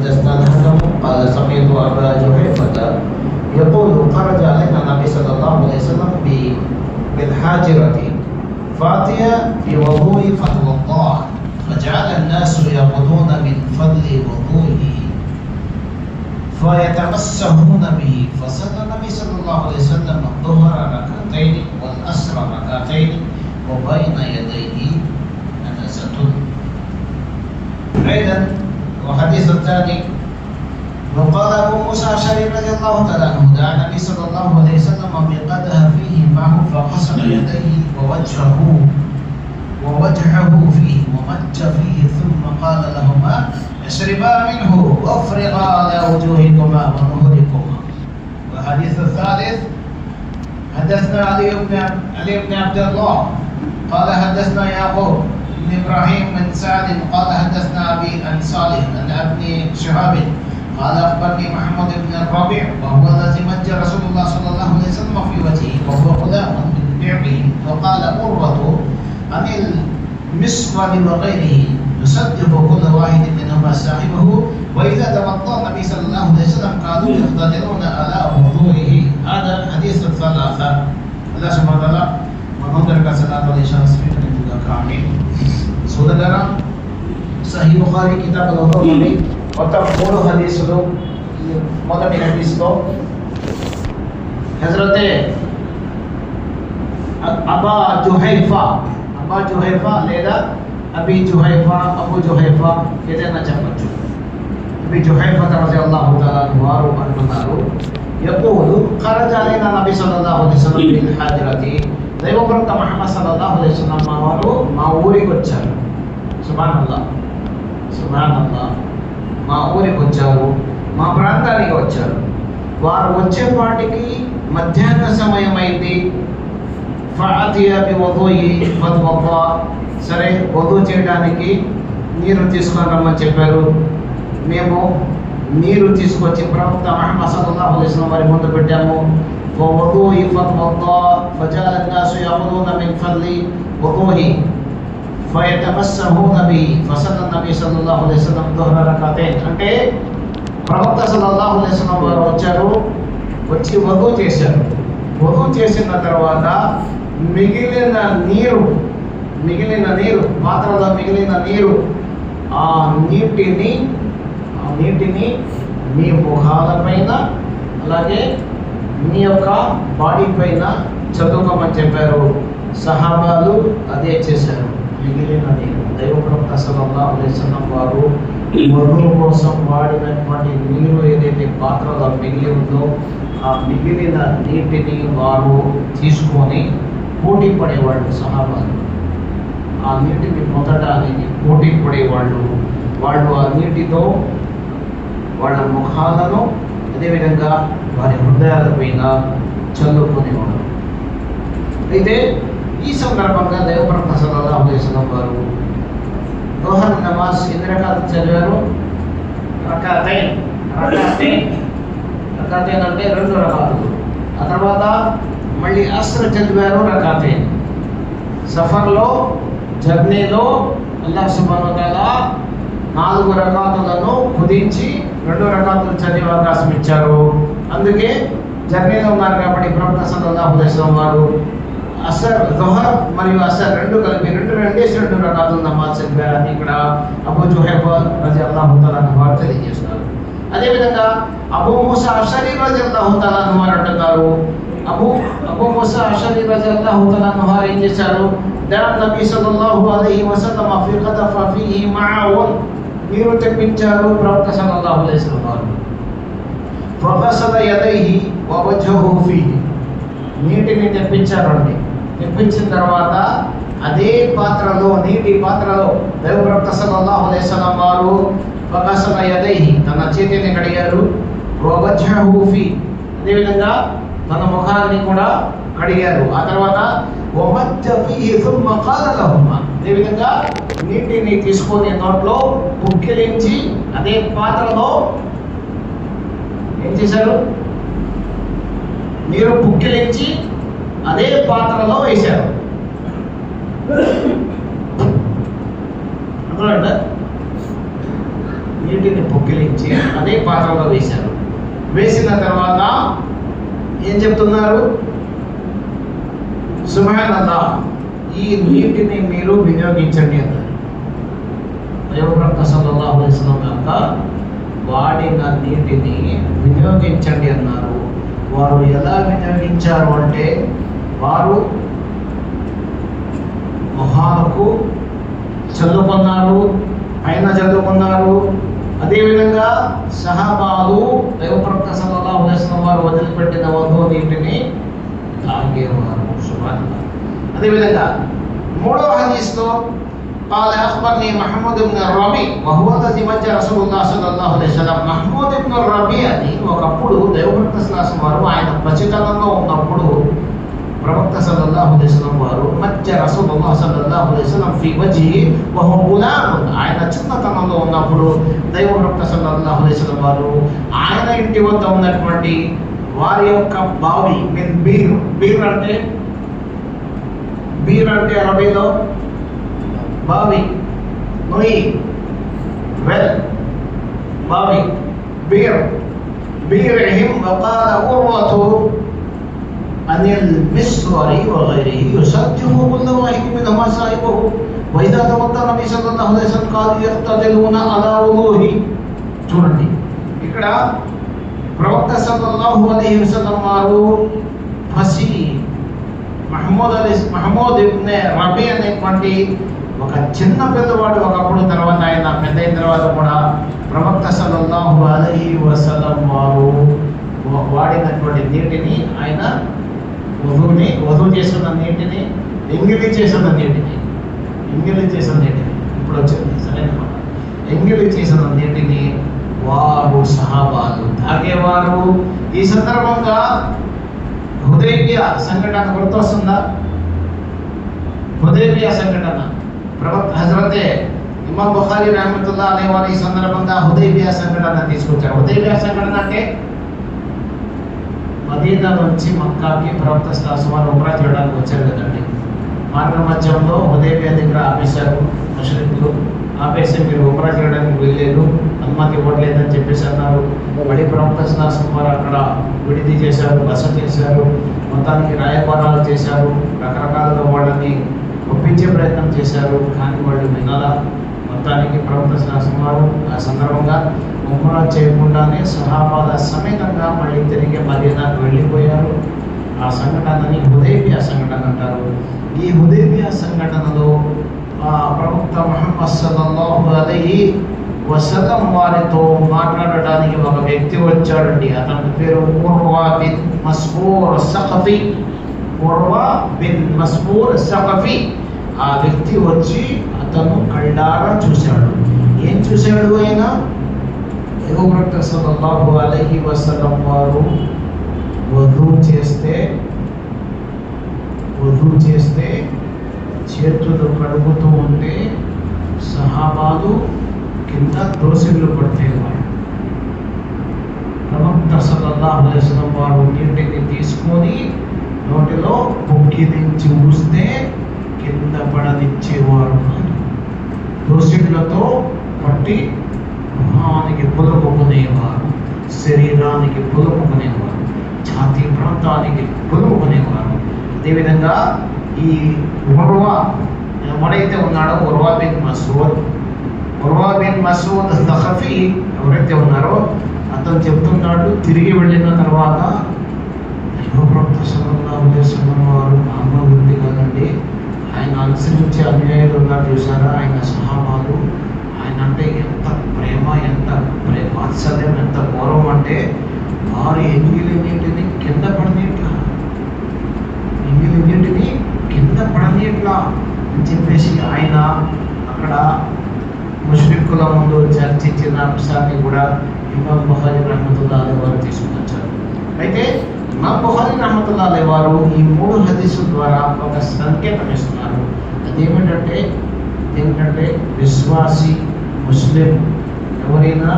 حدثنا الحكم قال سمعت أبا جحيفة يقول خرج علينا النبي صلى الله عليه وسلم بالحاجرة فأتي بوضوء فتوضأ فجعل الناس يأخذون من فضل وضوئه فيتمسحون به فصلى النبي صلى الله عليه وسلم الظهر ركعتين والعصر ركعتين وبين يديه أنزة. أيضا وحديث الثاني وقال أبو موسى الأشعري رضي الله تعالى عنه دعا النبي صلى الله عليه وسلم بقدح فيه معه فغسل يديه ووجهه فيه ومج فيه ثم قال لهما اشربا منه وافرغا على وجوهكما وظهوركما. والحديث الثالث حدثنا علي بن عبد الله قال حدثنا يعقوب بن ابراهيم بن سعد قال حدثنا ابي عن صالح عن ابن شهاب قال اخبرني محمد بن الربيع وهو الذي مج رسول الله صلى الله عليه وسلم في وجهه وهو غلام من بعده وقال قرة عن المسور وغيره يصدق كل واحد منهما صاحبه واذا توضا النبي صلى الله عليه وسلم كانوا يقتدرون على وضوئه. هذا حديث الثلاثه. Allah Subhanahu wa taala menunturkan salat al-isya dan juga kami. Saudara, Sahih Bukhari kitab al-Wudu ini మొత్తం 3 హదీసులు. మొదటి హదీస్లో హజరతే అబా జుహైఫా లేదా అబీ జుహైఫా అబూ జుహైఫా ఏదైనా చెప్పచ్చు. అబీ జుహైఫా రలియల్లాహు తఆలా అన్హు వారు అంటున్నారు యఖూలు ఖరజ అలైనా నబీ సల్లల్లాహు అలైహి వసల్లం బిల్ హాజిరతి దైవప్రవక్త ముహమ్మద్ సల్లల్లాహు అలైహి వసల్లం వారు మా ఊరికి వచ్చారు. సుబ్హానల్లాహ్ మా ఊరికి వచ్చారు, మా ప్రాంతానికి వచ్చారు. వారు వచ్చేపాటికి మధ్యాహ్న సమయం అయింది. ఫఅతియా బివదుయి ఫతవద్దా, సరే వదు చేయడానికి నీరు తీసుకొని రమ్మని చెప్పారు. మేము నీరు తీసుకొచ్చి ప్రవక్త ముహమ్మద్ సల్లల్లాహు అలైహి వసల్లం వారి ముందు పెట్టాము. ఫవదుయి ఫతవద్దా ఫజాల الناس يأخذون من فضل وضوئه فيتمسحون به فصلى النبي صلى الله عليه وسلم ظهر ركعتين. అంటే ప్రవక్త సల్లల్లాహు అలైహి వసల్లం వారు వచ్చి వదు చేశారు. వదు చేసిన తర్వాత మిగిలిన నీరు పాత్రలో మిగిలిన నీరు ఆ నీటిని మీ ముఖాలపైన అలాగే మీ యొక్క బాడీ పైన చదువుకోమని చెప్పారు. సహాబాలు అదే చేశారు. మిగిలిన నీరు దైవప్రవక్త సల్లల్లాహు అలైహి వసల్లం వారు వధువు కోసం వాడినటువంటి నీరు ఏదైతే పాత్రలో మిగిలి ఉందో ఆ మిగిలిన నీటిని వారు తీసుకొని పోటీ పడేవాళ్ళు. సహాబాలు ఆ నీటిని పొందడానికి పోటీ పడేవాళ్ళు. వాళ్ళు ఆ నీటితో వాళ్ళ ముఖాలను అదేవిధంగా వారి హృదయాలపైన చల్లుకునేవాడు. అయితే ఈ సందర్భంగా దైవప్రవక్త సల్లల్లాహు అలైహి వసల్లం వారు దుహర్ నమాజ్ ఎన్ని రకాలు చదివారు? రకాతైన్ అంటే 2 రకాలు. ఆ తర్వాత మళ్ళీ అస్ర్ చదివారు రకాతైన్. సఫర్లో జర్నీలో అల్లాహ్ సుబ్హానహు వ తఆలా 4 రకాతులను కుదించి 2 రకాతులు చదివే అవకాశం ఇచ్చారు. అందుకే జర్నీలో ఉన్నారు కాబట్టి ప్రవక్త సల్లల్లాహు అలైహి వసల్లం వారు అసర్ దుహర్ మరియు అసర్ 2 కలిపి 2 రకాతులు నమాజ్ చదివారని ఇక్కడ అబూ జుహైఫా రలియల్లాహు తఆలా అన్హు వారు తెలియజేస్తున్నారు. అదేవిధంగా అబూ మూసా అషరీ రలియల్లాహు తఆలా అన్హు వారు అంటున్నారు అబూ మూసా అషరీ రలియల్లాహు తఆలా అన్హు వారు ఏం చేశారు? దఅ నబీ సల్లల్లాహు అలైహి వసల్లం ఫీ ఖతఫ ఫీహి మఅన్, నీరు తెప్పించారు ప్రవక్త సల్లల్లాహు అలైహి వసల్లం వారు. ఫగసల యదైహి వ వజ్హుహు ఫీహి, నీటిని తెప్పించారండి. తెప్పించిన తర్వాత అదే పాత్రలో నీటి పాత్రలో దైవప్రవక్త సల్లల్లాహు అలైహి వసల్లం వారు ఫగసల యదైహి తన చేతిని కడిగారు. వ వజ్హుహు ఫీ, అదేవిధంగా తన ముఖాన్ని కూడా కడిగారు. ఆ తర్వాత వమజ్జ ఫీహి థుమ్మ ఖాల లహుమా, అదేవిధంగా నీటిని తీసుకొని నోట్లో పుక్కిలించి అదే పాత్రలో ఏం చేశారు? నీరు పుక్కిలించి అదే పాత్రలో వేశారు. నీటిని పొక్కిలించి అదే పాత్రలో వేశారు. వేసిన తర్వాత ఏం చెప్తున్నారు? సుబ్హానల్లాహ్, ఈ నీటిని మీరు వినియోగించండి అన్నారు. ప్రవక్త సల్లల్లాహు అలైహి వసల్లం యొక్క వాడిన నీటిని వినియోగించండి అన్నారు. వారు ఎలా వినియోగించారు అంటే, వారు మొహాలకు చల్లుకున్నారు, పైన చల్లుకున్నారు. అదేవిధంగా సహాబాలు ప్రవక్త సల్లల్లాహు అలైహి వసల్లం వారు వదిలిపెట్టిన వధువు నీటిని తాగేవారు. సుబ్హానల్లాహ్. అదేవిధంగా మూడవ హదీస్లో قال أخبرني محمود بن الربيع وهو الذي مجى رسول الله صلى الله عليه وسلم. محمود بن الربيع అని ఒకప్పుడు దైవభక్త శ్లాసం వారు ఆయన పసితనంలో ఉన్నప్పుడు ప్రవక్త సల్లల్లాహు అలైహి వసల్లం వారు మజ్జ రసూలుల్లాహ్ సల్లల్లాహు అలైహి వసల్లం ఫీ వజ్హి వహువ గులామ్, ఆయన చిన్నతనంలో ఉన్నప్పుడు దైవభక్త సల్లల్లాహు అలైహి వసల్లం వారు ఆయన ఇంటి వద్ద ఉన్నటువంటి వారి యొక్క బావి మీన్ బీర్ అంటే అరబీలో బావి, నొయ్యి, వెల్, బావి, بيرهم وقال عروة عن المسور وغيره يصدق كل واحد منهما صاحبه وإذا توضأ النبي صلى الله عليه وسلم قالوا يقتتلون على وضوءه. చూడండి, ఇక్కడ ప్రవక్త సల్లల్లాహు అలైహి వసల్లం వారు ఫసి మహమూద్ ఇబ్న్ రబీ అనేటువంటి ఒక చిన్న పెద్దవాడు ఒకప్పుడు, తర్వాత ఆయన పెద్ద అయిన తర్వాత కూడా ప్రవక్త సల్లల్లాహు అలైహి వసల్లం వారు వాడినటువంటి నీటిని, ఆయన వధువు చేసిన నీటిని, ఎంగిలి చేసిన నీటిని ఇప్పుడు వచ్చింది సరైన మాట, ఎంగిలి చేసిన నీటిని వారు సహాబాలు తాగేవారు. ఈ సందర్భంగా హుదైబియా సంఘటన గుర్తొస్తుందా? హుదైబియా సంఘటన ప్రవక్త హజరతే ఇమాం బుఖారీ రహమతుల్లాహి అలైహి వారు ఈ సందర్భంగా హుదైబియా సంఘటన తీసుకొచ్చారు. హుదైబియా సంఘటన అంటే మదీనా నుంచి మక్కాకి ప్రవక్త సల్లల్లాహు అలైహి వసల్లం ఉమ్రా చేయడానికి వచ్చారు కదండి. మార్గ మధ్యంలో హుదైబియా దగ్గర ఆపేశారు ముష్రికులు. ఆపేసి మీరు ఉమ్రా చేయడానికి వెళ్ళలేదు, అనుమతి ఇవ్వట్లేదని చెప్పేసి అన్నారు. మళ్ళీ ప్రవక్త సల్లల్లాహు అలైహి వసల్లం వారు అక్కడ విడిది చేశారు, బస చేశారు, మొత్తానికి రాయబారాలు చేశారు, రకరకాలుగా వాళ్ళని ఒప్పించే ప్రయత్నం చేశారు. కానీ వాళ్ళు వినాలా. మొత్తానికి ప్రవక్త సల్లల్లాహు అలైహి వసల్లం వారు ఆ సందర్భంగా ఉమ్రా చేయకుండానే సహాబాల సమేతంగా మళ్ళీ తిరిగి మదీనాకు వెళ్ళిపోయారు. ఆ సంఘటనని హుదైబియా సంఘటన అంటారు. ఈ హుదైబియా సంఘటనలో ప్రవక్త ముహమ్మద్ సల్లల్లాహు అలైహి వసల్లం వారితో మాట్లాడడానికి ఒక వ్యక్తి వచ్చాడండి. అతని పేరు ఉర్వా బిన్ మస్ఊర్ సఖఫీ. ఆ వ్యక్తి వచ్చి అతను కళ్ళారా చూశాడు. ఏం చూశాడు ఆయన? ప్రవక్త సల్లల్లాహు అలైహి వసల్లం వారు వధువు చేస్తే చేతులు కడుగుతూ ఉంటే సహాబాలు కింద దోసిళ్ళు పడితేవాడు. ప్రవక్త సల్లల్లాహు అలైహి వసల్లం వారు నీటిని తీసుకొని నోటిలో పొక్కిదించి ఊస్తే కింద పడనిచ్చేవారు కాదు. దోసిళ్లతో పట్టి మొహానికి పులుముకునేవారు, శరీరానికి పులుముకునేవారు, ఛాతీ ప్రాంతానికి పులుముకునేవారు. అదేవిధంగా ఈ ఎవడైతే ఉన్నాడో ఉర్వా బిన్ మసూద్ సఖఫీ ఎవరైతే ఉన్నారో అతను చెప్తున్నాడు, తిరిగి వెళ్ళిన తర్వాత ప్రవక్త సల్లల్లాహు అలైహి వసల్లం వారు మామూలు వ్యక్తి కాదండి, ఆయన అనుసరించే అనుయాయులు ఉన్నారు చూసారా, ఆయన సహాబాలు, ఆయన అంటే ఎంత ప్రేమ, ఎంత వాత్సల్యం, ఎంత గౌరవం అంటే వారు ఎంగిలి నీటిని కింద పడనీట్లా అని చెప్పేసి ఆయన అక్కడ ముష్రిక్కుల ముందు చర్చించిన అంశాన్ని కూడా ఇమాం బుఖారీ రహమతుల్లాహి అలైహి వారు తీసుకువచ్చారు. అయితే ఇమాం బుఖారీ రహమతుల్లాహి అలైహి వారు ఈ 3 హదీసుల ద్వారా ఒక సంకేతం ఇస్తున్నారు. అదేమిటంటే విశ్వాసి ముస్లిం ఎవరైనా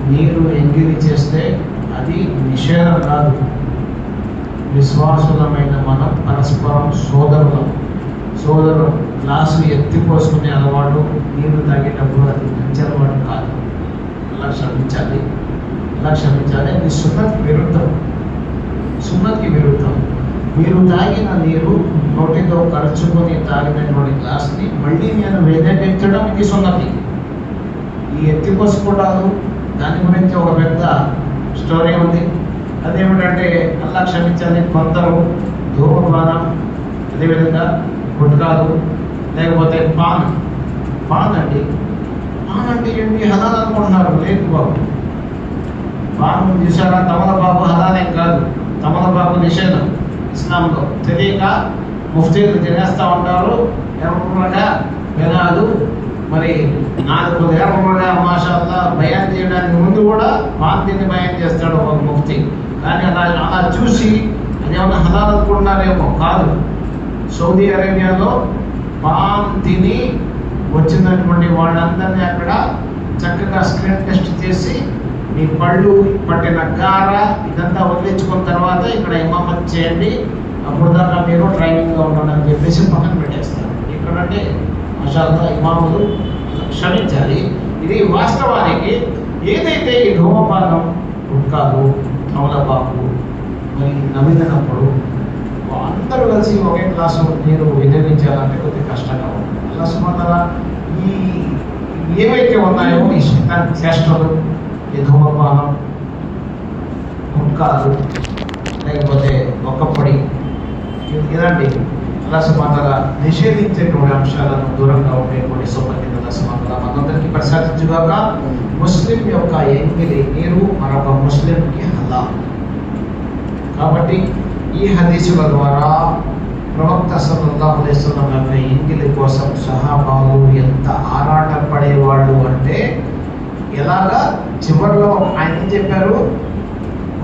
నీరు ఎంగిలి చేస్తే అది నిషేధం కాదు. విశ్వాసులమైన మనం పరస్పరం సోదరులు గ్లాసు ఎత్తిపోసుకునే అలవాటు నీరు తాగేటప్పుడు అది మంచి అలవాటు కాదు. అలా క్షమించాలి, అలా క్షమించాలి. అది సున్నత్కి విరుద్ధం, సున్నత్కి విరుద్ధం. మీరు తాగిన నీరు నోటితో కరుచుకొని తాగినటువంటి గ్లాస్ని మళ్ళీ నేను వేదెక్కించడం ఇది సున్నతి. ఈ ఎత్తిపోసుకోవడాలు దాని గురించి ఒక పెద్ద స్టోరీ ఉంది. అదేమిటంటే అల్లా క్షమించాలి, కొందరు ధూమపానం, అదేవిధంగా గుట్కాలు, లేకపోతే పాన్ అంటే ఏంటి హలాల్ అనుకుంటున్నారు. లేదు బాబు, పాన్ చూసారా, తమలపాకు హలాలేం కాదు, తమలపాకు నిషేధం ఇస్లాంలో. తెలియక ముఫ్తీలు తినేస్తూ ఉంటారు ఎర్రగా వినాదు. మరి 4 ఏళ్ళగా మాషాల్లా బయాన్ చేయడానికి ముందు కూడా పాన్ తిని బయాన్ చేస్తాడు ఒక ముఫ్తీ. కానీ అలా చూసి అదేమన్నా హలాల్ అనుకుంటున్నారేమో, కాదు. సౌదీ అరేబియాలో పాన్ తిని వచ్చినటువంటి వాళ్ళందరినీ అక్కడ చక్కగా స్క్రీన్ టెస్ట్ చేసి మీ పళ్ళు పట్టిన గార ఇదంతా వదిలించుకున్న తర్వాత ఇక్కడ ఇమామత్ చేయండి, అప్పుడు దాకా మీరు ట్రైనింగ్గా ఉండండి అని చెప్పేసి పక్కన పెట్టేస్తారు. ఇక్కడంటే మాషాల్లా ఇమాములు క్షమించాలి. ఇది వాస్తవానికి ఏదైతే ఈ ధూమపానం, గుట్కాలు, తమలపాకు మరి నమిలినప్పుడు అందరూ కలిసి ఒకే గ్లాసు నీరు వినియోగించాలంటే కొద్దిగా కష్టంగా ఉంటుంది. అలా సుమంతగా ఈ ఏవైతే ఉన్నాయో ఈ శక్తానికి చేష్టలు, ఈ ధూమపానం, గుట్కాలు, లేకపోతే ఒక్కపొడి, ఇలాంటి అలసమాతగా నిషేధించేటువంటి అంశాలను దూరంగా ఉండేటువంటి సుపరిత అలసమాతగా మనందరికీ ప్రసాదించుగాక. ముస్లిం యొక్క ఎంగిలి నీరు మరొక ముస్లింకి హలాల్. కాబట్టి ఈ హదీసుల ద్వారా ప్రవక్త సల్లల్లాహు అలైహి వసల్లం యొక్క ఎంగిలి కోసం సహాబాలు ఎంత ఆరాటపడేవాళ్ళు అంటే, ఎలాగా చివరిలో ఆయన ఏం చెప్పారు,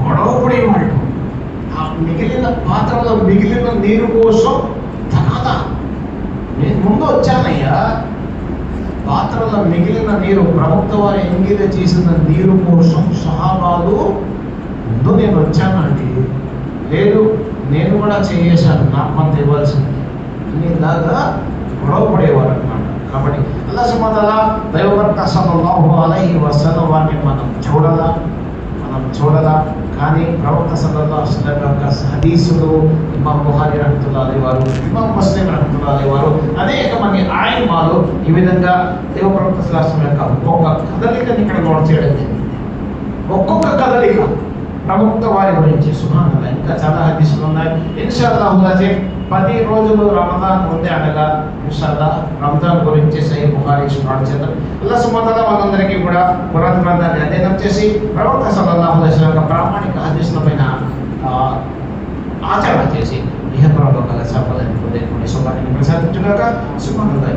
గొడవ పడేవాళ్ళు. ఆ మిగిలిన పాత్రలో మిగిలిన నీరు కోసం తగాదా. నేను ముందు వచ్చానయ్యా, పాత్రలో మిగిలిన నీరు ప్రవక్త వారి ఎంగిలి చేసిన నీరు కోసం సహాబాలు ముందు నేను వచ్చానండి, లేదు నేను కూడా చేసాను, నాకు కొంత ఇవ్వాల్సింది ఇలాగా గొడవ పడేవారు అనమాట. కాబట్టి అల్లాహ్ సుబ్హానహు దైవభక్త సల్లల్లాహు అలైహి వసల్లం వారిని మనం చూడదా. కానీ ప్రవక్త సల్లల్లాహు అలైహి వసల్లం యొక్క హదీసులు ఇమాం బుఖారీ రహ్మతుల్లాహి అలైహి వారు, ఇమాం ముస్లిం రహ్మతుల్లాహి అలైహి వారు, అనేక మంది ఆయమాలు ఈ విధంగా దేవ ప్రవక్త సల్లల్లాహు అలైహి వసల్లం యొక్క ఒక్కొక్క కదలికని ఇక్కడ నోట్ చేయడం జరిగింది. ఒక్కొక్క కదలిక ప్రవక్త వారి గురించి సుబ్హానల్లాహ్. ఇంకా చాలా హదీసులు ఉన్నాయి. ఇన్షాల్లాహ్ 10 రోజులు రమదాన్ ఉంది అనగా ఇన్షాల్లాహ్ రంజాన్ గురించి సహీహ్ బుఖారీ స్టార్ట్ చేద్దాం. అల్లాహ్ సుబ్హానహు వ తఆలా మనందరికీ కూడా ఖురాన్ గ్రంథాన్ని అధ్యయనం చేసి ప్రవక్త సల్లల్లాహు అలైహి వసల్లం యొక్క ప్రామాణిక హదీసుల పైన ఆచరణ చేసి ఇహపరలోకాల సంపదను పొందేటువంటి శుభాన్ని ప్రసాదించుగాక. సుబ్హానల్లాహ్.